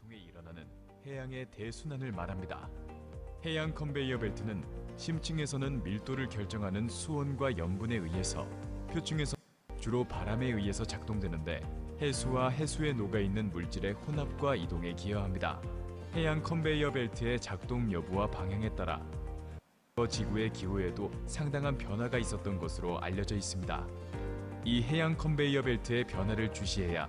통해 일어나는 해양의 대순환을 말합니다. 해양 컨베이어 벨트는 심층에서는 밀도를 결정하는 수온과 염분에 의해서, 표층에서 주로 바람에 의해서 작동되는데 해수와 해수에 녹아있는 물질의 혼합과 이동에 기여합니다. 해양 컨베이어 벨트의 작동 여부와 방향에 따라 지구의 기후에도 상당한 변화가 있었던 것으로 알려져 있습니다. 이 해양 컨베이어 벨트의 변화를 주시해야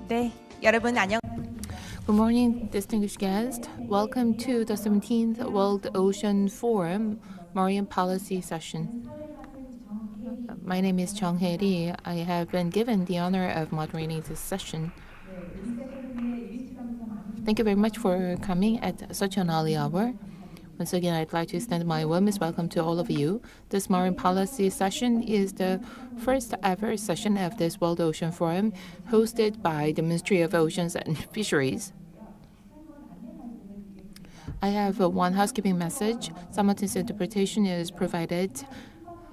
네, 여러분 안녕. Good morning, distinguished guests. Welcome to the 17th World Ocean Forum Marine Policy Session. My name is Chung Hae-ri. I have been given the honor of moderating this session. Thank you very much for coming at such an early hour. Once again, I'd like to extend my warmest welcome to all of you. This Marine Policy Session is the first ever session of this World Ocean Forum hosted by the Ministry of Oceans and Fisheries. I have one housekeeping message. Simultaneous interpretation is provided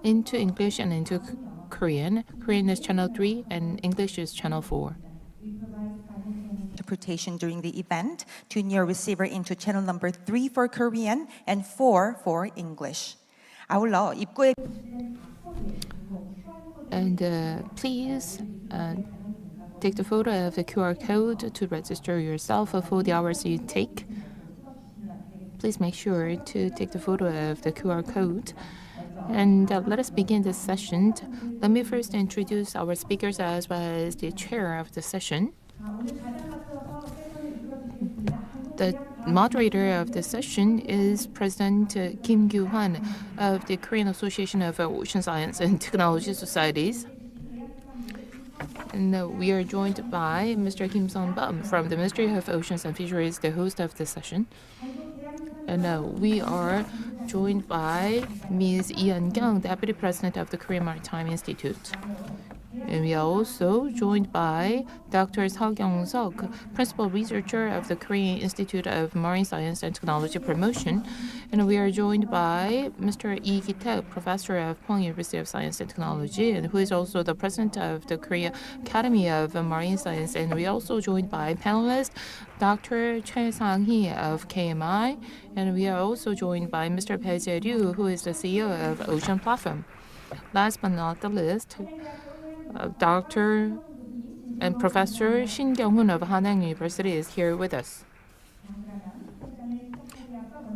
into English and into Korean. Korean is channel 3 and English is channel 4. Interpretation during the event. Tune your receiver into channel number 3 for Korean and 4 for English. 아울러 입구에 And please take the photo of the QR code to register yourself for the hours you take. Please make sure to take the photo of the QR code. And let us begin this session. Let me first introduce our speakers as well as the chair of the session. The moderator of the session is President Kim Gyu-hwan of the Korean Association of Ocean Science and Technology Societies. And we are joined by Mr. Kim Sung-bum from the Ministry of Oceans and Fisheries, the host of the session. And we are joined by Ms. Lee Eun-kyung, Deputy President of the Korean Maritime Institute. And we are also joined by Dr. Seo Kyung-seok, Principal Researcher of the Korean Institute of Marine Science and Technology Promotion. And we are joined by Mr. Lee Ki-taek, Professor of Pohang University of Science and Technology, and who is also the President of the Korea Academy of Marine Science. And we are also joined by panelist Dr. Choi Sang-hee of KMI. And we are also joined by Mr. Bae Jae-ryu, who is the CEO of Ocean Platform. Last but not the least, Dr. and Professor Shin Kyung-hoon of Hanyang University is here with us.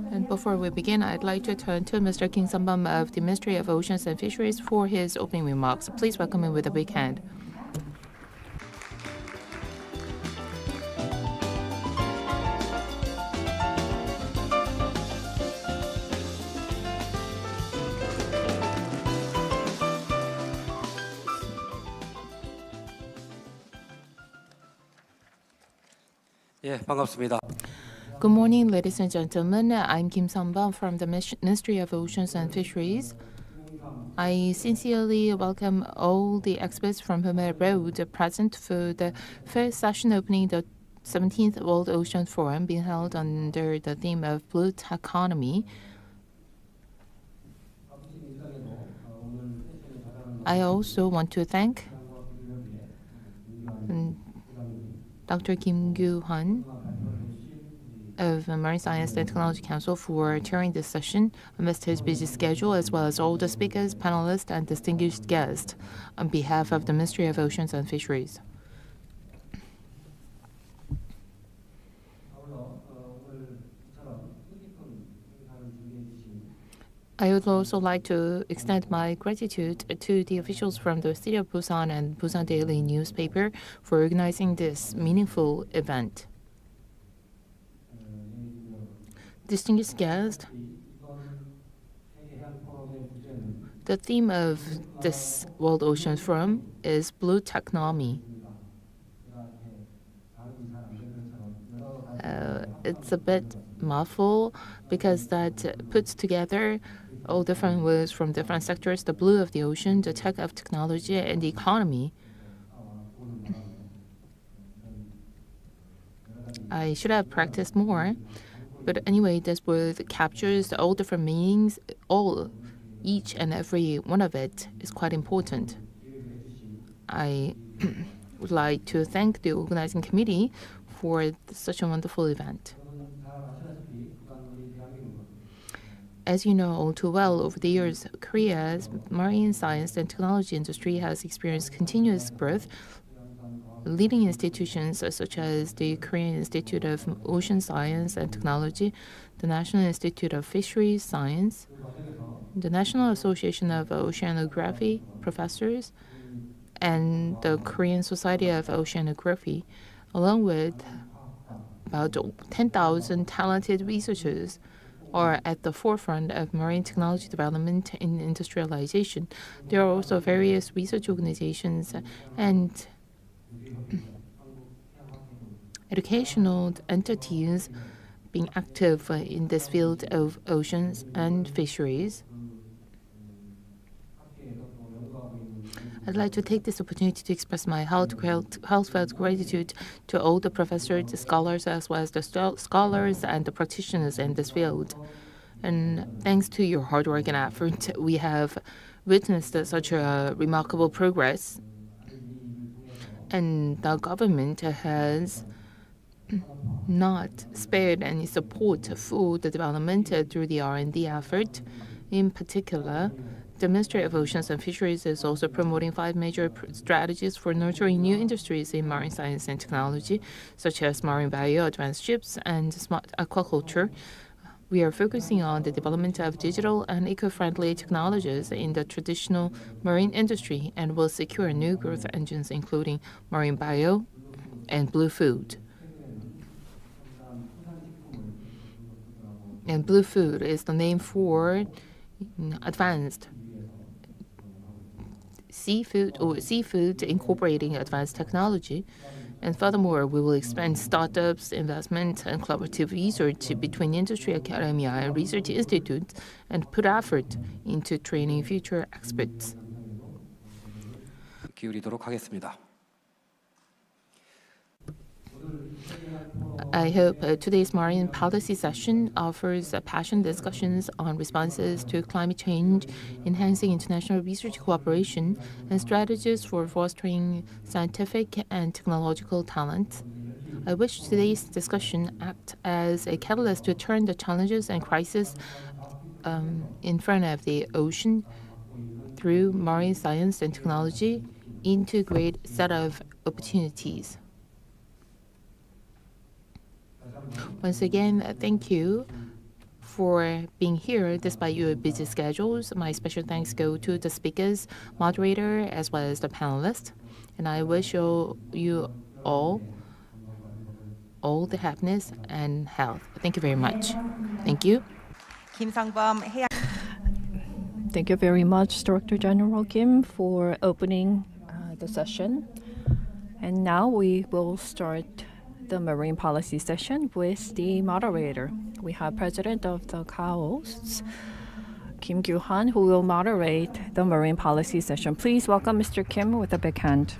And before we begin, I'd like to turn to Mr. Kim Sung-bum of the Ministry of Oceans and Fisheries for his opening remarks. Please welcome him with a big hand. 예, 반갑습니다. Good morning, ladies and gentlemen. I'm Kim Sung-bum from the Ministry of Oceans and Fisheries. I sincerely welcome all the experts from whom I wrote present for the first session opening the 17th World Ocean Forum being held under the theme of Blue Taxonomy. I also want to thank Dr. Kim Gyu-hwan of Marine Science and Technology Council for chairing this session amidst his busy schedule, as well as all the speakers, panelists, and distinguished guests on behalf of the Ministry of Oceans and Fisheries. I would also like to extend my gratitude to the officials from the City of Busan and Busan Daily newspaper for organizing this meaningful event. Distinguished guests, the theme of this World Ocean Forum is Blue Taxonomy. It's a bit mouthful because that puts together all different words from different sectors: the blue of the ocean, the tech of technology, and the economy. I should have practiced more, but anyway, this word captures all different meanings. Each and every one of it is quite important. I would like to thank the organizing committee for such a wonderful event. As you know all too well, over the years, Korea's marine science and technology industry has experienced continuous growth. Leading institutions such as the Korean Institute of Ocean Science and Technology, the National Institute of Fisheries Science, the National Association of Oceanography Professors, and the Korean Society of Oceanography, along with about 10,000 talented researchers, are at the forefront of marine technology development and industrialization. There are also various research organizations and educational entities being active in this field of oceans and fisheries. I'd like to take this opportunity to express my heartfelt gratitude to all the professors, the scholars, as well as the scholars and the practitioners in this field. And thanks to your hard work and effort, we have witnessed such a remarkable progress. And the government has not spared any support for the development through the R&D effort. In particular, the Ministry of Oceans and Fisheries is also promoting 5 major strategies for nurturing new industries in marine science and technology, such as marine bio, advanced ships, and smart aquaculture. We are focusing on the development of digital and eco-friendly technologies in the traditional marine industry and will secure new growth engines, including marine bio and blue food. And blue food is the name for advanced seafood incorporating advanced technology. And furthermore, we will expand startups, investment, and collaborative research between industry, academia, and research institutes, and put effort into training future experts. 기울이도록 하겠습니다. I hope today's marine policy session offers passionate discussions on responses to climate change, enhancing international research cooperation, and strategies for fostering scientific and technological talent. I wish today's discussion act as a catalyst to turn the challenges and crises in front of the ocean through marine science and technology into a great set of opportunities. Once again, thank you for being here despite your busy schedules. My special thanks go to the speakers, moderator, as well as the panelists. And I wish you all the happiness and health. Thank you very much. Thank you. 김성범 해양 Thank you very much, Director General Kim, for opening the session. And now we will start the marine policy session with the moderator. We have President of the CAOS, Kim Kyu-han, who will moderate the marine policy session. Please welcome Mr. Kim with a big hand.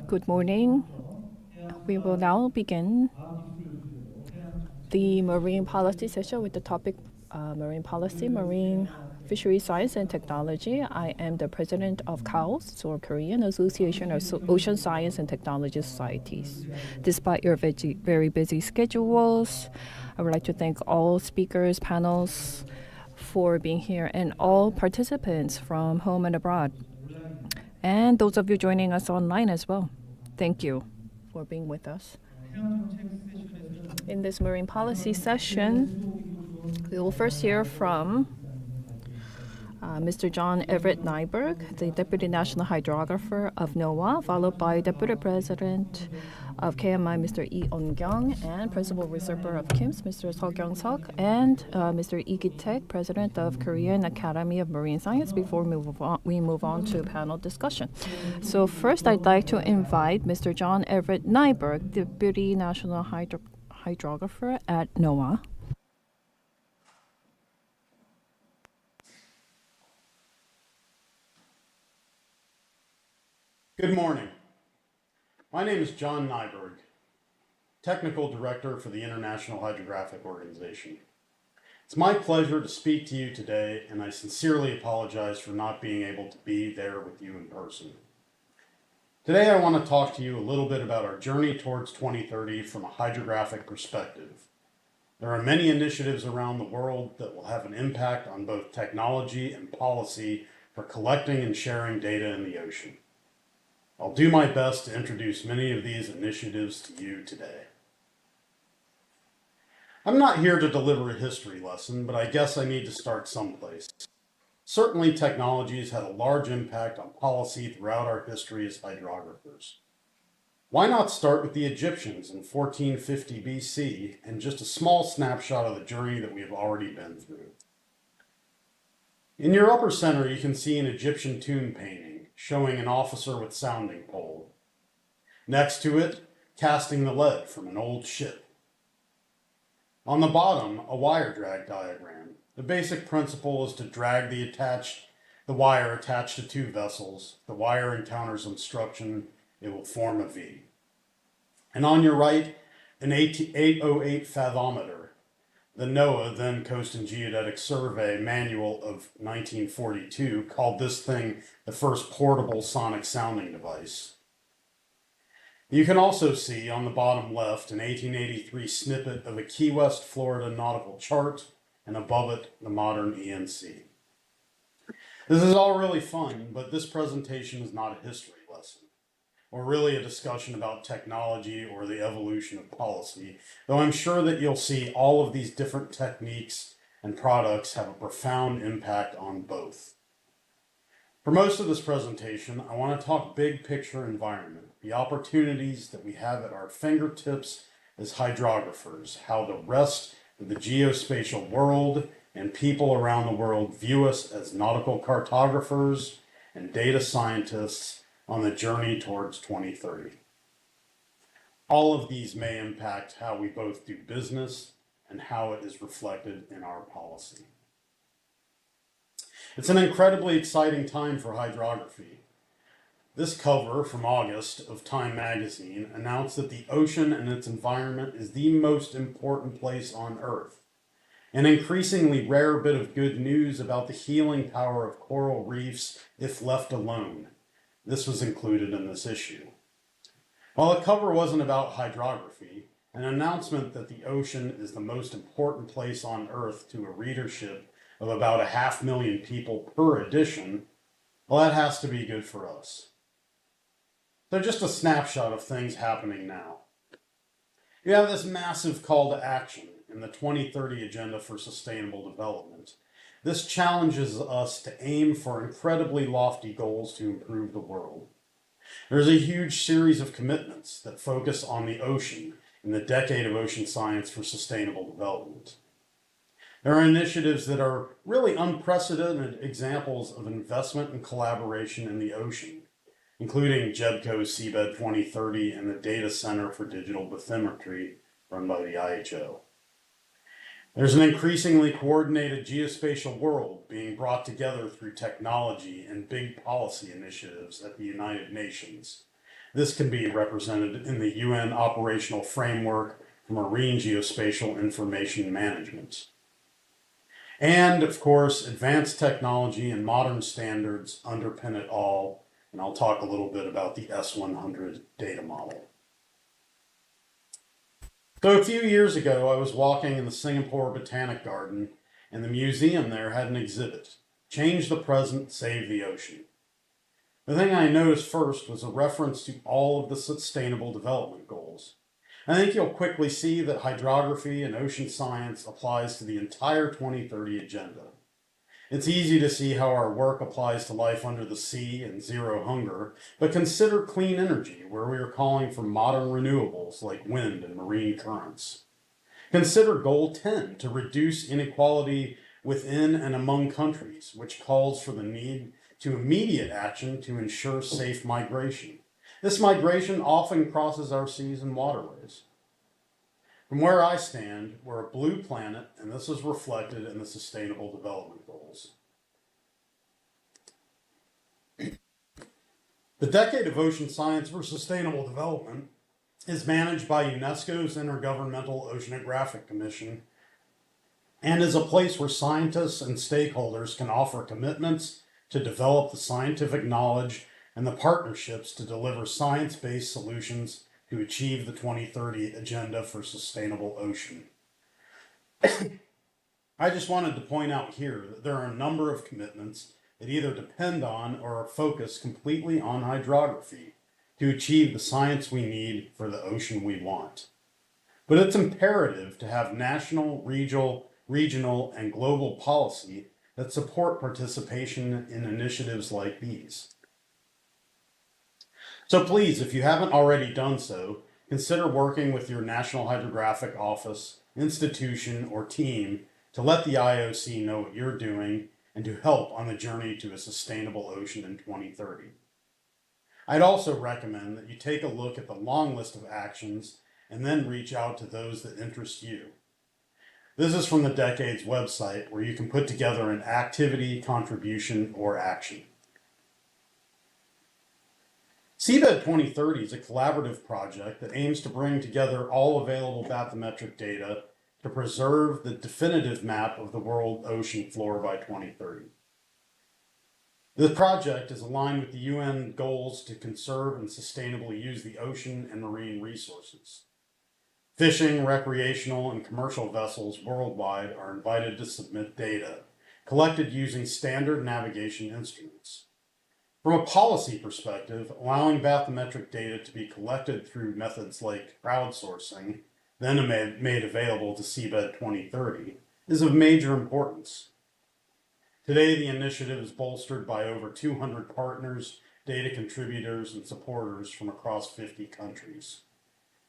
Good morning. We will now begin the marine policy session with the topic marine policy, marine fisheries science and technology. I am the president of CAOS, or Korean Association of Ocean Science and Technology Societies. Despite your very busy schedules, I would like to thank all speakers, panels for being here, and all participants from home and abroad. And those of you joining us online as well. Thank you for being with us. In this marine policy session, we will first hear from Mr. John Everett Nyberg, the Deputy National Hydrographer of NOAA, followed by Deputy President of KMI, Mr. Lee On-kyung, and Principal Reservoir of KIMS, Mr. Seo Kyung-seok, and Mr. Lee Ki-taek, President of Korean Academy of Marine Science, before we move on to panel discussion. So first, I'd like to invite Mr. John Everett Nyberg, Deputy National Hydrographer at NOAA. Good morning. My name is John Nyberg, Technical Director for the International Hydrographic Organization. It's my pleasure to speak to you today, and I sincerely apologize for not being able to be there with you in person. Today I want to talk to you a little bit about our journey towards 2030 from a hydrographic perspective. There are many initiatives around the world that will have an impact on both technology and policy for collecting and sharing data in the ocean. I'll do my best to introduce many of these initiatives to you today. I'm not here to deliver a history lesson, but I guess I need to start someplace. Certainly, technology has had a large impact on policy throughout our history as hydrographers. Why not start with the Egyptians in 1450 BC and just a small snapshot of the journey that we have already been through? In your upper center, you can see an Egyptian tomb painting showing an officer with sounding pole. Next to it, casting the lead from an old ship. On the bottom, a wire drag diagram. The basic principle is to drag the wire attached to two vessels. The wire encounters obstruction, it will form a V. And on your right, an 808 fathometer. The NOAA, then Coast and Geodetic Survey manual of 1942, called this thing the first portable sonic sounding device. You can also see on the bottom left an 1883 snippet of a Key West, Florida nautical chart, and above it, the modern ENC. This is all really fun, but this presentation is not a history lesson, or really a discussion about technology or the evolution of policy, though I'm sure that you'll see all of these different techniques and products have a profound impact on both. For most of this presentation, I want to talk big picture environment, the opportunities that we have at our fingertips as hydrographers, how the rest of the geospatial world and people around the world view us as nautical cartographers and data scientists on the journey towards 2030. All of these may impact how we both do business and how it is reflected in our policy. It's an incredibly exciting time for hydrography. This cover from August of Time magazine announced that the ocean and its environment is the most important place on Earth. An increasingly rare bit of good news about the healing power of coral reefs if left alone. This was included in this issue. While the cover wasn't about hydrography, an announcement that the ocean is the most important place on Earth to a readership of about 500,000 people per edition, well, that has to be good for us. So just a snapshot of things happening now. You have this massive call to action in the 2030 Agenda for Sustainable Development. This challenges us to aim for incredibly lofty goals to improve the world. There's a huge series of commitments that focus on the ocean in the Decade of Ocean Science for Sustainable Development. There are initiatives that are really unprecedented examples of investment and collaboration in the ocean, including JEBCO's Seabed 2030 and the Data Center for Digital Bathymetry run by the IHO. There's an increasingly coordinated geospatial world being brought together through technology and big policy initiatives at the United Nations. This can be represented in the UN Operational Framework for Marine Geospatial Information Management. And, of course, advanced technology and modern standards underpin it all, and I'll talk a little bit about the S100 data model. So a few years ago, I was walking in the Singapore Botanic Garden, and the museum there had an exhibit, Change the Present, Save the Ocean. The thing I noticed first was a reference to all of the Sustainable Development Goals. I think you'll quickly see that hydrography and ocean science applies to the entire 2030 agenda. It's easy to see how our work applies to life under the sea and zero hunger, but consider clean energy, where we are calling for modern renewables like wind and marine currents. Consider Goal 10 to reduce inequality within and among countries, which calls for the need to immediate action to ensure safe migration. This migration often crosses our seas and waterways. From where I stand, we're a blue planet, and this is reflected in the Sustainable Development Goals. The Decade of Ocean Science for Sustainable Development is managed by UNESCO's Intergovernmental Oceanographic Commission and is a place where scientists and stakeholders can offer commitments to develop the scientific knowledge and the partnerships to deliver science-based solutions to achieve the 2030 Agenda for Sustainable Ocean. I just wanted to point out here that there are a number of commitments that either depend on or are focused completely on hydrography to achieve the science we need for the ocean we want. But it's imperative to have national, regional, and global policy that support participation in initiatives like these. So please, if you haven't already done so, consider working with your National Hydrographic Office, institution, or team to let the IOC know what you're doing and to help on the journey to a sustainable ocean in 2030. I'd also recommend that you take a look at the long list of actions and then reach out to those that interest you. This is from the Decades website, where you can put together an activity, contribution, or action. Seabed 2030 is a collaborative project that aims to bring together all available bathymetric data to preserve the definitive map of the world ocean floor by 2030. The project is aligned with the UN goals to conserve and sustainably use the ocean and marine resources. Fishing, recreational, and commercial vessels worldwide are invited to submit data collected using standard navigation instruments. From a policy perspective, allowing bathymetric data to be collected through methods like crowdsourcing, then made available to Seabed 2030, is of major importance. Today, the initiative is bolstered by over 200 partners, data contributors, and supporters from across 50 countries.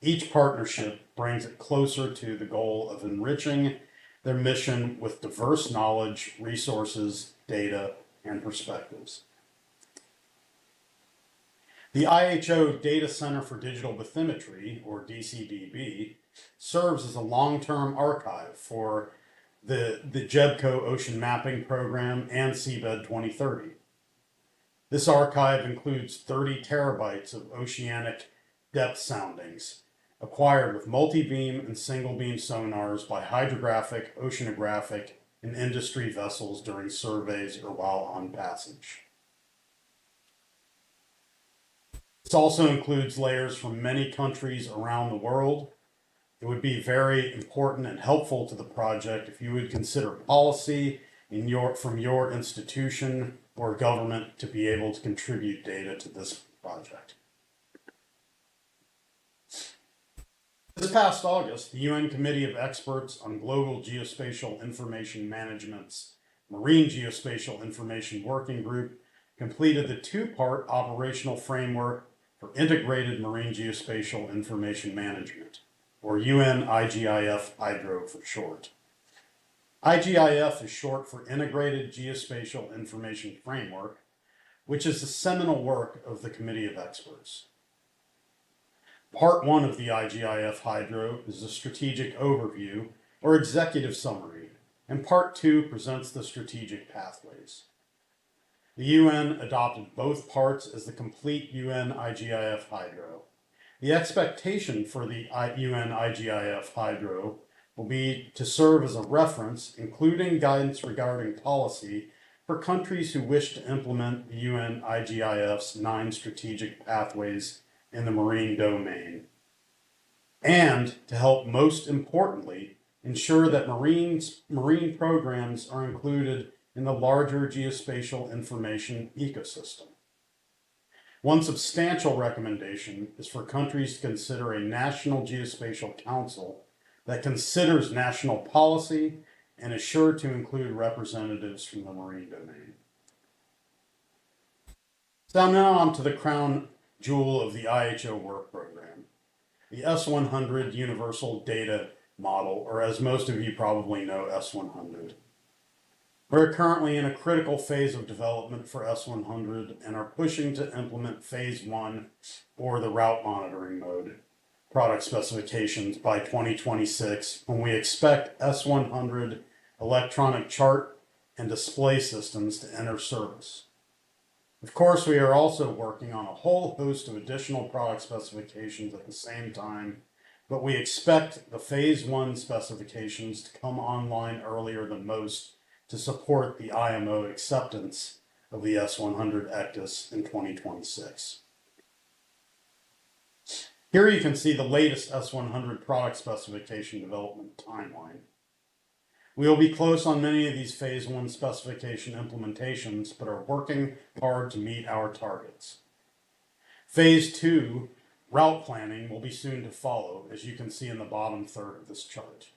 Each partnership brings it closer to the goal of enriching their mission with diverse knowledge, resources, data, and perspectives. The IHO Data Center for Digital Bathymetry, or DCDB, serves as a long-term archive for the GEBCO Ocean Mapping Program and Seabed 2030. This archive includes 30 terabytes of oceanic depth soundings, acquired with multi-beam and single-beam sonars by hydrographic, oceanographic, and industry vessels during surveys or while on passage. This also includes layers from many countries around the world. It would be very important and helpful to the project if you would consider policy from your institution or government to be able to contribute data to this project. This past August, the UN Committee of Experts on Global Geospatial Information Management's Marine Geospatial Information Working Group completed the two-part operational framework for Integrated Marine Geospatial Information Management, or UN IGIF Hydro for short. IGIF is short for Integrated Geospatial Information Framework, which is the seminal work of the Committee of Experts. Part 1 of the IGIF Hydro is the strategic overview, or executive summary, and Part 2 presents the strategic pathways. The UN adopted both parts as the complete UN IGIF Hydro. The expectation for the UN IGIF Hydro will be to serve as a reference, including guidance regarding policy for countries who wish to implement the UN IGIF's 9 strategic pathways in the marine domain, and to help, most importantly, ensure that marine programs are included in the larger geospatial information ecosystem. One substantial recommendation is for countries to consider a National Geospatial Council that considers national policy and is sure to include representatives from the marine domain. So now on to the crown jewel of the IHO work program, the S100 Universal Data Model, or as most of you probably know, S100. We're currently in a critical phase of development for S100 and are pushing to implement phase 1, or the route monitoring mode, product specifications by 2026, when we expect S100 electronic chart and display systems to enter service. Of course, we are also working on a whole host of additional product specifications at the same time, but we expect the phase 1 specifications to come online earlier than most to support the IMO acceptance of the S100 ECDIS in 2026. Here you can see the latest S100 product specification development timeline. We will be close on many of these phase 1 specification implementations, but are working hard to meet our targets. Phase 2 route planning will be soon to follow, as you can see in the bottom third of this chart.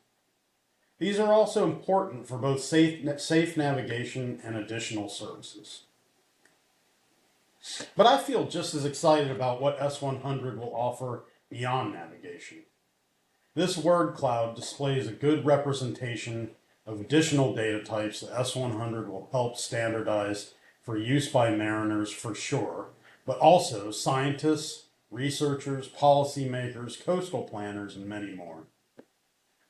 These are also important for both safe navigation and additional services. But I feel just as excited about what S100 will offer beyond navigation. This word cloud displays a good representation of additional data types that S100 will help standardize for use by mariners for sure, but also scientists, researchers, policymakers, coastal planners, and many more.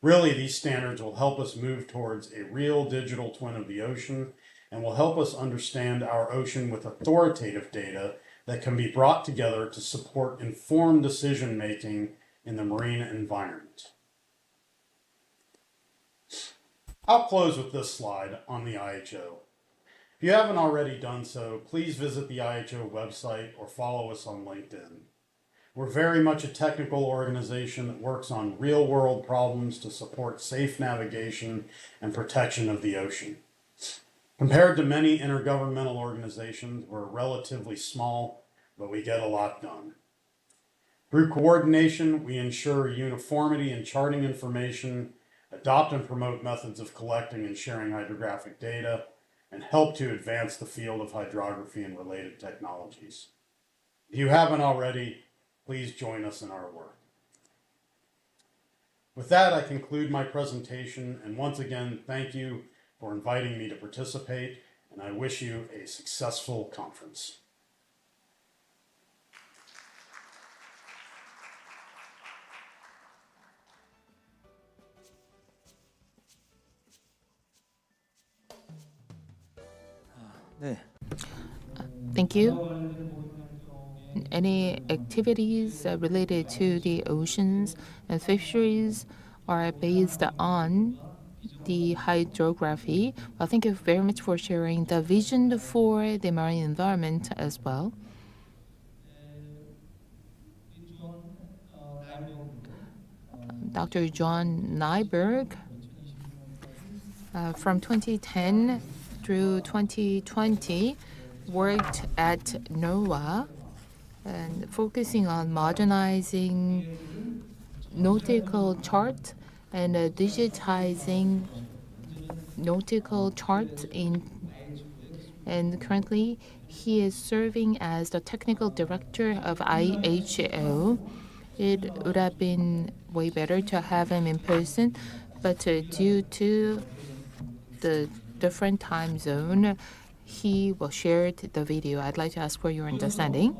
Really, these standards will help us move towards a real digital twin of the ocean and will help us understand our ocean with authoritative data that can be brought together to support informed decision-making in the marine environment. I'll close with this slide on the IHO. If you haven't already done so, please visit the IHO website or follow us on LinkedIn. We're very much a technical organization that works on real-world problems to support safe navigation and protection of the ocean. Compared to many intergovernmental organizations, we're relatively small, but we get a lot done. Through coordination, we ensure uniformity in charting information, adopt and promote methods of collecting and sharing hydrographic data, and help to advance the field of hydrography and related technologies. If you haven't already, please join us in our work. With that, I conclude my presentation, and once again, thank you for inviting me to participate, and I wish you a successful conference. Thank you. Any activities related to the oceans and fisheries are based on the hydrography. Well, thank you very much for sharing the vision for the marine environment as well. Dr. John Nyberg, from 2010 through 2020, worked at NOAA and focusing on modernizing nautical chart and digitizing nautical charts and currently he is serving as the technical director of IHO. It would have been way better to have him in person, but due to the different time zone, he will share the video. I'd like to ask for your understanding.